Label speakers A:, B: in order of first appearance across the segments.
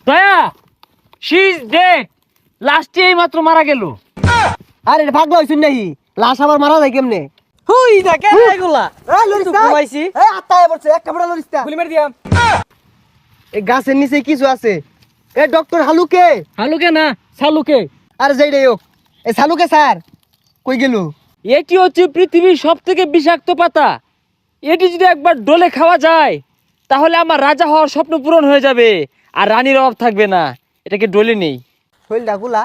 A: দয়া, she is dead. লাস্টে এই মাত্র মারা গেল।
B: আরে এটা পাগলা হইছুন নাকি? লাশ আবার মারা যায় কেমনে?
C: হুই দেখে এগুলা
B: এই লরিস্তা,
C: ঘুমাইছি
B: এই আত্মায় পড়ছে একটা বড় লরিস্তা।
C: গুলি মেরে দিয়াম।
B: এই গাছের নিচে কিছু আছে। A doctor হালুকে।
A: হালুকে না, সালুকে।
B: আরে যেইটাই হোক, এই সালুকে স্যার কই গেল?
A: এটি হচ্ছে পৃথিবীর সব থেকে বিষাক্ত পাতা। এটি যদি একবার ডলে খাওয়া যায় তাহলে আমার রাজা হওয়ার স্বপ্ন পূরণ হয়ে যাবে আর রানীর অভাব থাকবে না। এটাকে ডলে নেই।
B: হইলটা গুলা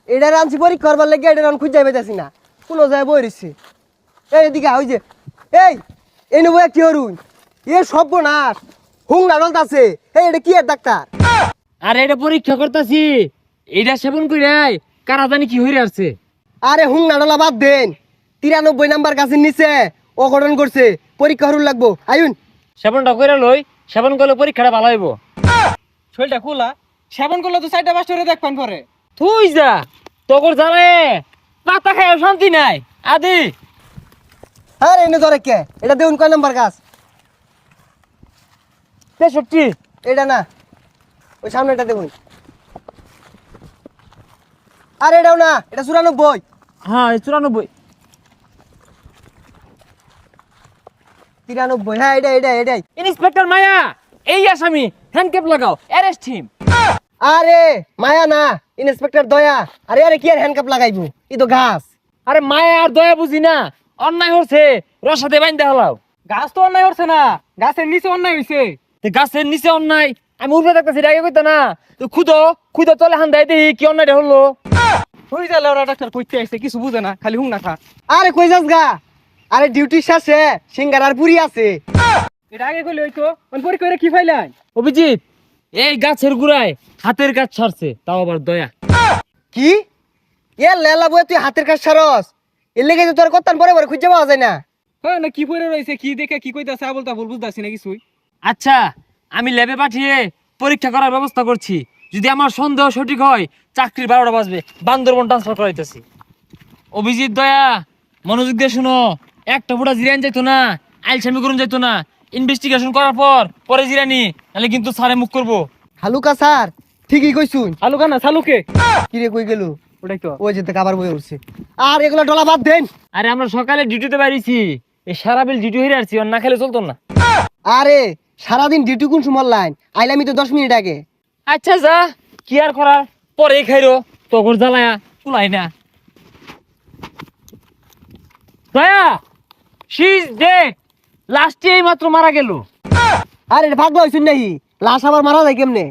B: এটা আনছি পরীক্ষা করবার লাগে, এটা রান খুঁজে পাইতাছি না, কোনো যায় বই রইছে। এই এদিকে ওই যে এই নেবো কি হরুন, এ সর্বনাশ হুং নাডল আছে। এই এটা কি এর ডাক্তার?
A: আর এটা পরীক্ষা করতেছি, এইটা সেবন করে কারা জানি কি হয়ে আসছে।
B: আরে হুং নাডলা বাদ দেন, 93 নাম্বার গাছের নিচে অঘটন করছে, পরীক্ষা হরুন লাগবো। আইন
A: সেবনটা করে লই, সেবন করলে পরীক্ষাটা ভালো হইব।
C: শরীরটা খোলা, সেবন করলে তো 4টা 5টা করে দেখবেন পরে।
A: তুই যা, তোর জানে পাতা খায় শান্তি নাই। আদি
B: হ্যাঁ এনে ধরে কে? এটা দেখুন কয় নাম্বার গাছ?
A: 63।
B: এটা না, ওই সামনেটা দেখুন। আর এটাও না, এটা 94।
A: হ্যাঁ 94।
B: 93, হ্যাঁ এটাই।
A: ইন্সপেক্টর মায়া, এই আসামি, হ্যান্ডক্যাপ লাগাও, অ্যারেস্ট হিম।
B: আরে মায়া না, ইন্সপেক্টর দয়া। আরে আরে কি আর হ্যান্ডকাপ লাগাইবো, ই তো ঘাস।
A: আরে মায়া আর দয়া বুঝি না, অন্যায় হচ্ছে রসাতে বাইন্দা হলাও।
C: গাছ তো অন্যায় হচ্ছে না, গাছের নিচে অন্যায় হইছে।
A: গাছের নিচে অন্যায়, আমি উঠে থাকতেছি, আগে কইতা না। তো খুদো তলে হান দেয় দেখি কি অন্যায়টা হলো।
C: হই যালে ওরা ডাক্তার কইতে আইছে, কিছু বুঝে না, খালি হুং না খা।
B: আরে কই যাস গা? আরে ডিউটি শেষে সিঙ্গার আর পুরি আছে।
C: এটা আগে কইলে হইতো, পরীক্ষা করে কি ফাইলাই?
A: অভিজিৎ, এই গাছের গুড়ায় হাতের কাজ ছাড়ছে, তাও আবার দয়া।
B: কি এ লেলা বই, তুই হাতের কাজ সারস? এর লেগে তো তোর কত্তান পরে পরে খুঁজে পাওয়া যায় না।
C: হ্যাঁ না, কি পরে রয়েছে, কি দেখে কি কইতাছে আবল তাবল বুঝতাছি না কিছুই।
A: আচ্ছা, আমি ল্যাবে পাঠিয়ে পরীক্ষা করার ব্যবস্থা করছি। যদি আমার সন্দেহ সঠিক হয়, চাকরির 12টা বাজবে, বান্দরবন ট্রান্সফার করাইতেছি। অভিজিৎ দয়া, মনোযোগ দিয়ে শুনো। একটা ফুটা জিরান যাইতো না, আইলসামি করুন যাইতো না। ইনভেস্টিগেশন করার পরে জিরানি, নাহলে কিন্তু স্যারে মুখ করবো।
B: হালুকা স্যার ঠিকই কইছুন।
C: আলুকা না সালুকে।
B: কি রে কই গেল?
C: ওটাই তো।
B: ওই যেতে কাবার বই উঠছে। আর এগুলা ডলা বাদ দেন।
A: আরে আমরা সকালে ডিউটিতে বাইরেছি, এই সারা বিল ডিউটি হয়ে আসছি, আর না খেলে চলতো না।
B: আরে সারাদিন ডিউটি কোন সময় লাইন আইলামি তো 10 মিনিট আগে।
A: আচ্ছা যা, কি আর করার, পরে খাইরো, তখন জ্বালায়া কুলাই না। দয়া, শি ইজ ডেড। লাস্টে এই মাত্র মারা গেল।
B: আরে এটা পাগলা হইছুন নাকি? লাশ আবার মারা যায় কেমনে?